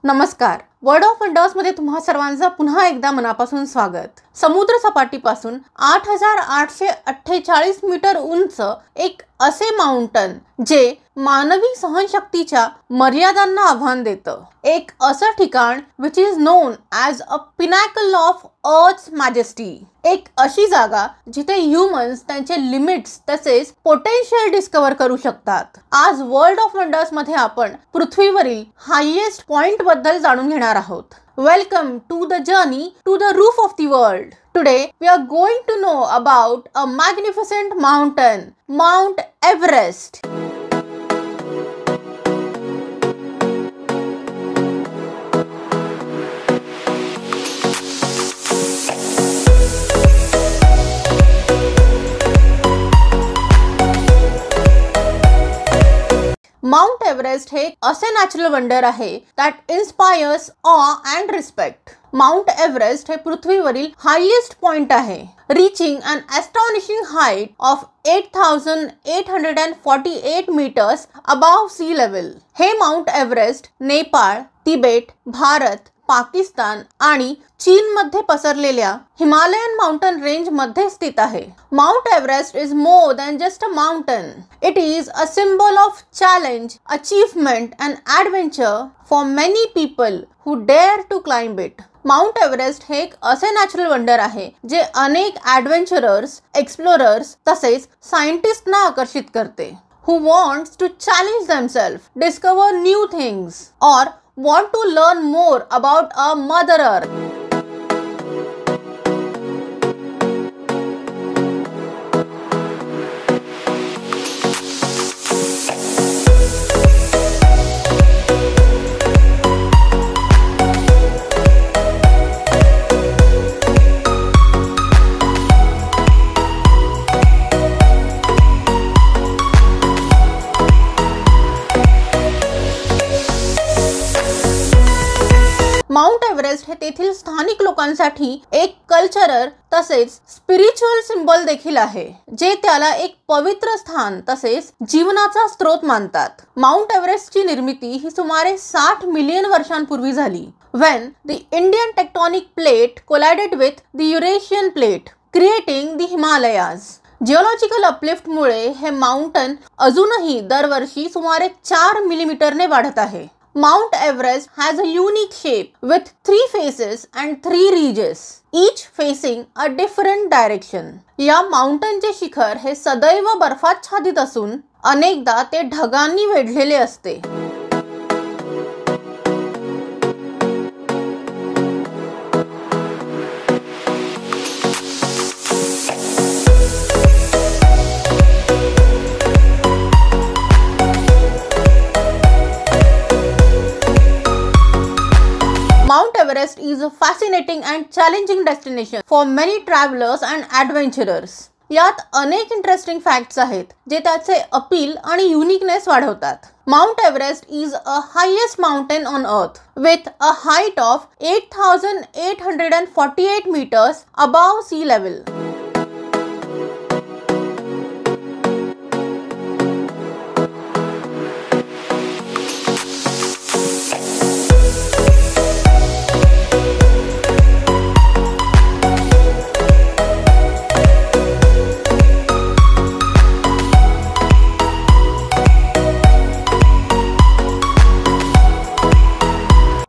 नमस्कार. Word of wonders मध्ये तुम्हा सर्वांचं पुन्हा एकदा मनापासून स्वागत. समुद्र सपाटीपासून 8848 मीटर उंच एक असे माउंटन जे मानवी सहनशक्तीच्या मर्यादांना आव्हान देतं. एक असं ठिकाण which is known as a pinnacle of earth's majesty. एक अशी जागा जिथे ह्यूमन्स त्यांचे लिमिट्स तसेच पोटेन्शियल डिस्कवर करू शकतात. आज वर्ल्ड ऑफ वंडर्स मध्ये आपण पृथ्वीवरील हायेस्ट पॉइंट बद्दल जाणून घेणार आहोत. Welcome to the journey to the roof of the world. Today we are going to know about a magnificent mountain, Mount Everest. Mount Everest हे असे नॅचरल वंडर आहे that inspires awe and respect. Mount Everest हे पृथ्वीवरील highest point आहे, reaching an astonishing height of 8848 metres above sea level. हे Mount Everest Nepal, Tibet, Bharat, Pakistan आणि चीन मध्ये पसरलेल्या हिमालयन माउंटन रेंज मध्ये स्थित आहे. Mount Everest is more than just a mountain. It is a symbol of challenge, achievement and adventure for many people who dare to climb it. Mount Everest हे एक असे नॅचरल वंडर आहे जे अनेक ॲडव्हेंचरर्स, explorers तसेच सायंटिस्टना आकर्षित करते. who wants to challenge themselves, discover new things, or want to learn more about our Mother Earth. Mount Everest हे तेथील स्थानिक लोकांसाठी एक कल्चरल तसेच स्पिरिच्युअल सिंबल देखील आहे, जे त्याला एक पवित्र स्थान तसेच जीवनाचा स्रोत मानतात. माउंट एव्हरेस्टची निर्मिती ही सुमारे 60 मिलियन वर्षांपूर्वी झाली, when the Indian tectonic plate collided with the Eurasian plate, creating the Himalayas. Geological uplift मुळे हे माउंटन अजूनही दरवर्षी सुमारे 4 मिलीमीटरने वाढत आहे. Mount Everest has a unique shape with 3 faces and 3 ridges, each facing a different direction. या माउंटनचे शिखर हे सदैव बर्फाच्छादित असून अनेकदा ते ढगांनी वेढलेले असते. Mount Everest is a fascinating and challenging destination for many travelers and adventurers. यात अनेक इंटरेस्टिंग फॅक्ट्स आहेत जे त्याचे अपील आणि युनिकनेस वाढवतात. Mount Everest is a highest mountain on earth with a height of 8848 metres above sea level.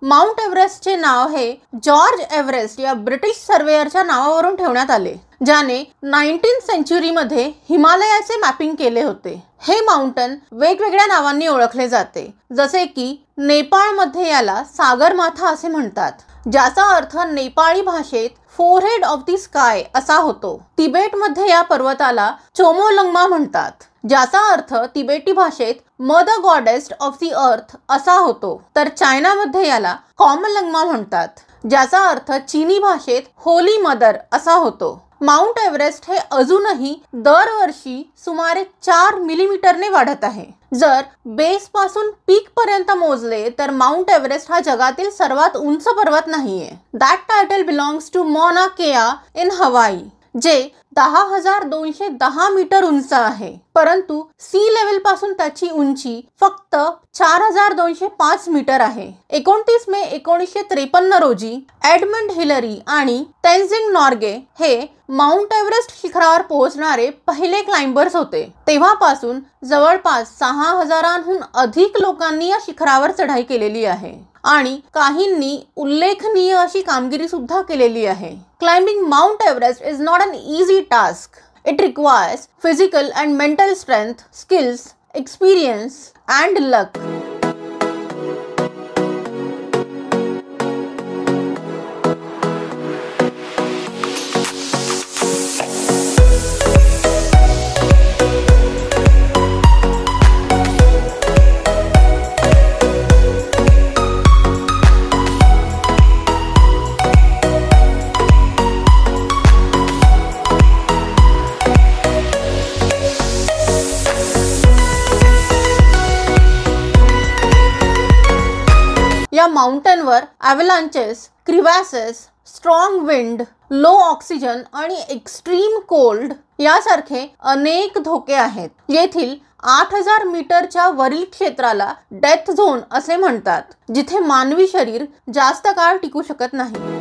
Mount एव्हरेस्टचे नाव हे जॉर्ज एव्हरेस्ट या ब्रिटिश सर्वेयरच्या नावावरून ठेवण्यात आले, ज्याने 19th सेंचुरीमध्ये हिमालयाचे मॅपिंग केले होते. हे माउंटन वेगवेगळ्या नावांनी ओळखले जाते, जसे की नेपाळमध्ये याला सागरमाथा असे म्हणतात, ज्याचा अर्थ नेपाळी भाषेत फोरहेड ऑफ द स्काय असा होतो. तिबेटमध्ये या पर्वताला चोमोलंगमा म्हणतात, ज्याचा अर्थ तिबेटी भाषेत mother goddess of the earth असा होतो. तर चायनामध्ये याला कॉमलंगमा म्हणतात, ज्याचा अर्थ चीनी भाषेत होली मदर असा होतो. माउंट एव्हरेस्ट हे अजूनही दरवर्षी सुमारे 4 मिलीमीटरने वाढत आहे. जर बेस पासून पीक पर्यंत मोजले तर माउंट एव्हरेस्ट हा जगातील सर्वात उंच पर्वत नाहीये. That title belongs to Mauna Kea in Hawaii, जे 10,210 मीटर उंच आहे, परंतु सी लेवल पासून त्याची उंची फक्त 4,205 मीटर आहे. 29 मे 1953 रोजी एडमंड हिलरी आणि तेन्झिंग नॉर्गे हे माउंट एव्हरेस्ट शिखरावर पोहोचणारे पहिले क्लाइंबर्स होते. तेव्हापासून जवळपास 6,000हून अधिक लोकांनी या शिखरावर चढाई केलेली आहे आणि काहींनी उल्लेखनीय अशी कामगिरी सुद्धा केलेली आहे. Climbing Mount Everest is not an easy task. It requires physical and mental strength, skills, experience, and luck. या माउंटेनवर avalanches, crevasses, strong wind, low oxygen आणि एक्स्ट्रीम कोल्ड यासारखे अनेक धोके आहेत. येथील 8,000 मीटरच्या वरील क्षेत्राला डेथ झोन असे म्हणतात, जिथे मानवी शरीर जास्त काळ टिकू शकत नाही.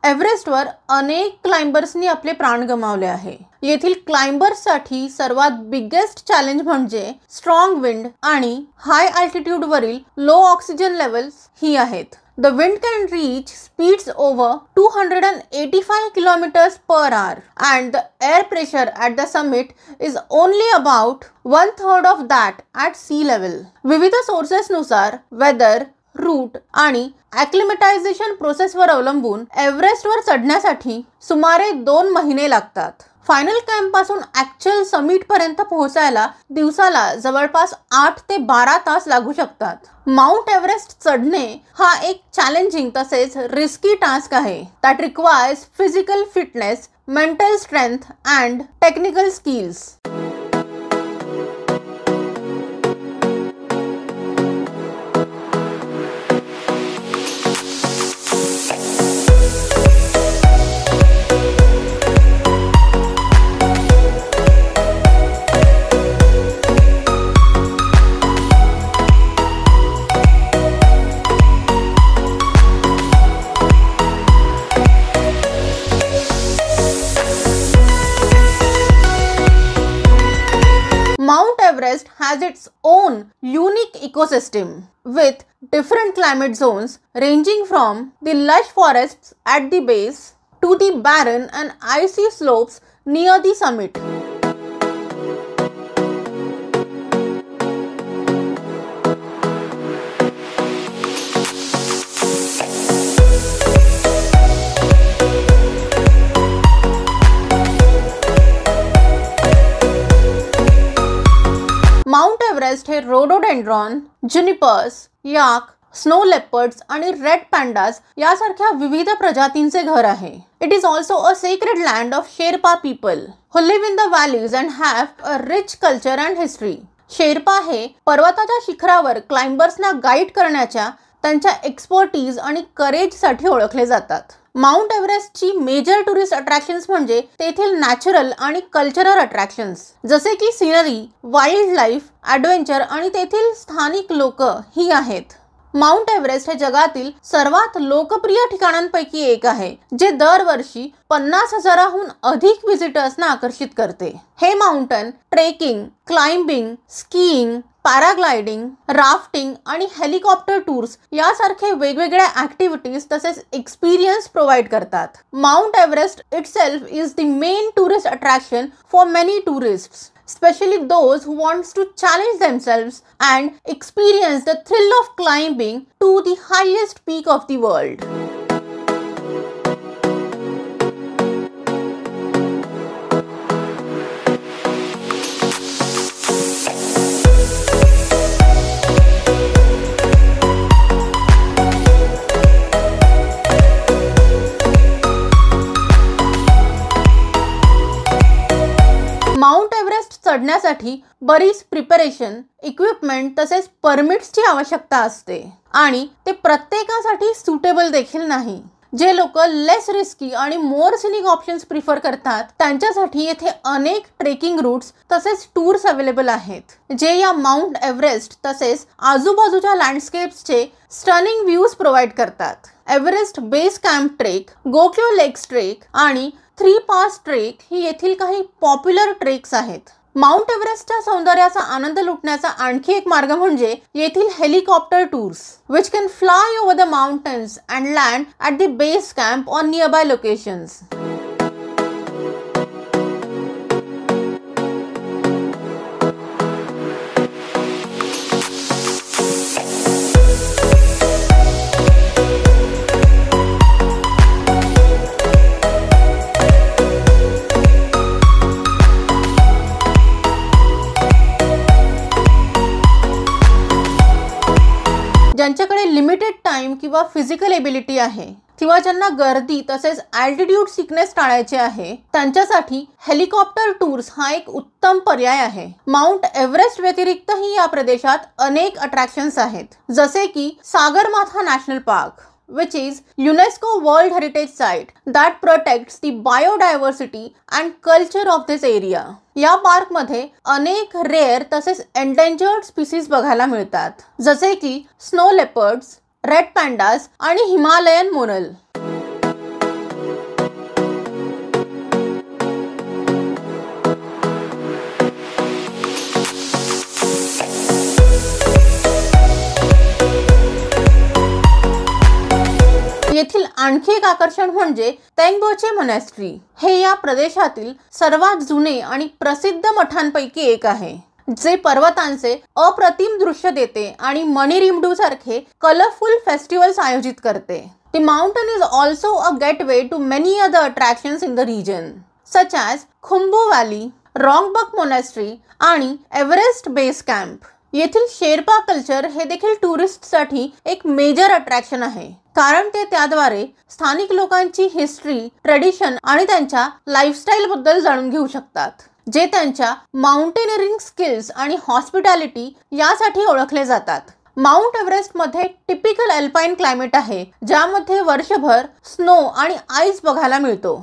एव्हरेस्टवर अनेक क्लाइंबर्सनी आपले प्राण गमावले आहे. येथील क्लाइंबर्ससाठी सर्वात बिगेस्ट चॅलेंज म्हणजे स्ट्रॉंग विंड आणि हाय अल्टिट्यूड वरील लो ऑक्सिजन लेवल्स ही आहेत. The wind can reach speeds over 285 kilometers per hour and the air pressure at the summit is only about 1/3 of that at sea level. विविध sources नुसार weather, route आणि ॲक्लिमटायझेशन प्रोसेसवर अवलंबून एव्हरेस्टवर चढण्यासाठी सुमारे 2 महिने लागतात. फायनल कॅम्प पासून ॲक्च्युअल समिट पर्यंत पोहोचायला दिवसाला जवळपास 8 ते 12 तास लागू शकतात. माउंट एव्हरेस्ट चढणे हा एक चॅलेंजिंग तसेच रिस्की टास्क आहे. That requires physical fitness, mental strength and technical skills. Mount Everest has its own unique ecosystem with different climate zones ranging from the lush forests at the base to the barren and icy slopes near the summit. Mount Everest हे rhododendron, junipers, याक, snow leopards आणि red पॅन्डाज यासारख्या विविध प्रजातींचे घर आहे. It is also a sacred land of Sherpa people who live in the valleys and have a rich culture and history. Sherpa हे पर्वताच्या शिखरावर क्लाइंबर्सना गाईड करण्याच्या त्यांच्या एक्सपर्टीज आणि करेजसाठी ओळखले जातात. माउंट एव्हरेस्टची मेजर टुरिस्ट अट्रॅक्शन्स म्हणजे तेथील नॅचरल आणि कल्चरल अट्रॅक्शन्स जसे की सिनरी, वाईल्ड लाईफ, ॲडव्हेंचर आणि तेथील स्थानिक लोक ही आहेत. माउंट एव्हरेस्ट हे जगातील सर्वात लोकप्रिय ठिकाणांपैकी एक आहे, जे दरवर्षी 50,000हून अधिक व्हिजिटर्सना आकर्षित करते. हे mountain trekking, climbing, skiing, paragliding, rafting आणि हेलिकॉप्टर टूर्स यासारखे वेगवेगळ्या ॲक्टिव्हिटीज तसेच एक्सपिरियन्स प्रोव्हाइड करतात. Mount Everest itself is the main tourist attraction for many tourists, especially those who wants to challenge themselves and experience the thrill of climbing to the highest peak of the world. चढण्यासाठी बरीच preparation, equipment तसेच परमिट्सची आवश्यकता असते आणि ते प्रत्येकासाठी suitable देखील नाही. जे लोक लेस रिस्की आणि मोर सिनिक ऑप्शन्स प्रिफर करतात त्यांच्यासाठी येथे अनेक ट्रेकिंग रूट्स तसेच टूर्स अवेलेबल आहेत, जे या माउंट एव्हरेस्ट तसेच आजूबाजूच्या लँडस्केप्सचे स्टनिंग व्ह्यूज प्रोव्हाइड करतात. Everest base camp trek, Gokyo लेक्स ट्रेक आणि 3 पास ट्रेक ही येथील काही पॉप्युलर ट्रेक्स आहेत. माउंट एव्हरेस्टच्या सौंदर्याचा आनंद लुटण्याचा आणखी एक मार्ग म्हणजे येथील helicopter tours, which can fly over the mountains and land at the base camp or nearby locations. ज्यांच्याकडे लिमिटेड टाइम किंवा फिजिकल एबिलिटी आहे किंवा ज्यांना गर्दी तसेच अल्टिट्यूड सिकनेस टाळायचे आहे त्यांच्यासाठी हेलिकॉप्टर टूर्स हा एक उत्तम पर्याय आहे. माउंट एव्हरेस्ट व्यतिरिक्तही या प्रदेशात अनेक अट्रॅक्शन्स आहेत, जसे की Sagarmatha national park, which is UNESCO World Heritage Site that protects the biodiversity and culture of this area. या पार्क मध्ये अनेक रेअर तसेच एंडेंजर्ड स्पीसीज बघायला मिळतात, जसे की स्नो लेपर्ड्स, रेड पॅन्डास आणि हिमालयन मोनल. येथील आणखी एक आकर्षण म्हणजे तेंगबोचे मोनॅस्ट्री. हे या प्रदेशातील सर्वात जुने आणि प्रसिद्ध मठांपैकी एक आहे, जे पर्वतांचे अप्रतिम दृश्य देते आणि मणिरिमडू सारखे कलरफुल फेस्टिवल्स आयोजित करते. The mountain is also a gateway to many other attractions in the region, such as Khumbu valley, Rongbuk monastery आणि एव्हरेस्ट बेस कॅम्प. येथील शेर्पा कल्चर हे देखील टुरिस्टसाठी एक मेजर अट्रॅक्शन आहे, कारण ते त्याद्वारे स्थानिक लोकांची हिस्ट्री, ट्रेडिशन आणि त्यांच्या लाईफस्टाईल बद्दल जाणून घेऊ शकतात, जे त्यांच्या माउंटेनिअरिंग स्किल्स आणि हॉस्पिटॅलिटी यासाठी ओळखले जातात. माउंट एव्हरेस्ट मध्ये टिपिकल अल्पाईन क्लायमेट आहे, ज्यामध्ये वर्षभर स्नो आणि आईस बघायला मिळतो.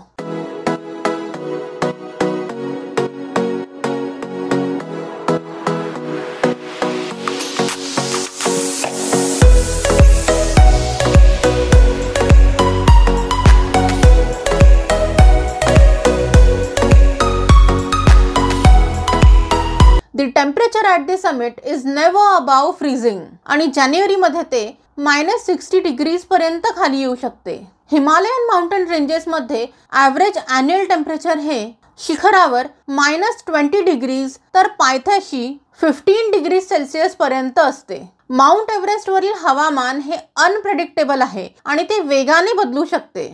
The temperature at the summit is never above freezing आणि जानेवारीमध्ये ते -60 डिग्रीज पर्यंत खाली येऊ शकते. हिमालयन माउंटेन रेंजेस मध्ये ॲव्हरेज ॲन्युअल टेम्परेचर हे शिखरावर -20 डिग्रीज तर पायथ्याशी 15 डिग्री सेल्सिअस पर्यंत असते. माउंट एव्हरेस्टवरील हवामान हे अनप्रेडिक्टेबल आहे आणि ते वेगाने बदलू शकते.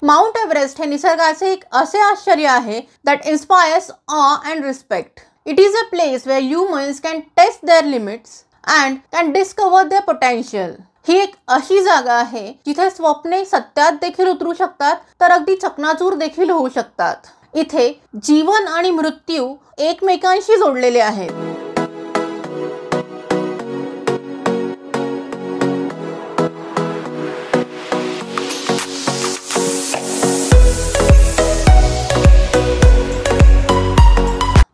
माउंट एव्हरेस्ट हे निसर्गाचे एक असे आश्चर्य आहे that inspires awe and respect. It is a place where humans can test their limits and can discover their potential. ही एक अशी जागा आहे जिथे स्वप्ने सत्यात देखील उतरू शकतात तर अगदी चकनाचूर देखील होऊ शकतात. इथे जीवन आणि मृत्यू एकमेकांशी जोडलेले आहेत.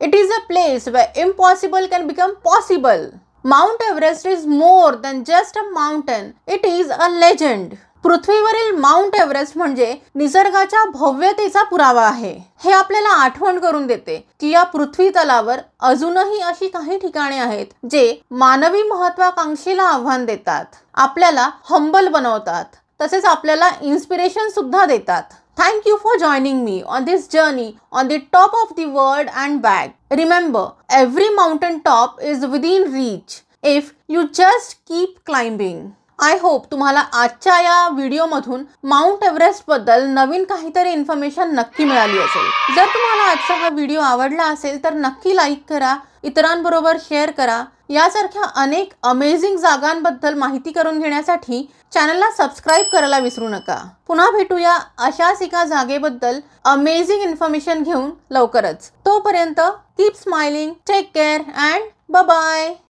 It is a place where impossible can become possible. Mount Everest is more than just a mountain. It is a legend. पृथ्वीवरील माउंट एव्हरेस्ट म्हणजे निसर्गाच्या भव्यतेचा पुरावा आहे. हे आपल्याला आठवण करून देते की या पृथ्वी तलावर अजूनही अशी काही ठिकाणे आहेत जे मानवी महत्त्वाकांक्षेला आव्हान देतात, आपल्याला हंबल बनवतात, तसेच आपल्याला इन्स्पिरेशन सुद्धा देतात. Thank you for joining me on this journey on the top of the world and back. Remember, every mountain top is within reach if you just keep climbing. I hope तुम्हाला आजच्या या व्हिडिओमधून mount Everest बद्दल नवीन काहीतरी information नक्की मिळाली असेल। जर तुम्हाला आजचा हा व्हिडिओ आवडला असेल तर नक्की लाईक करा, इतरांबरोबर शेअर करा। यासारख्या अनेक अमेझिंग जागांबद्दल माहिती करून घेण्यासाठी चॅनलला सबस्क्राइब करायला विसरू नका। पुन्हा भेटूया अशाच एका जागेबद्दल अमेझिंग इन्फॉर्मेशन घेऊन लवकरच। तोपर्यंत keep smiling, take care and bye bye.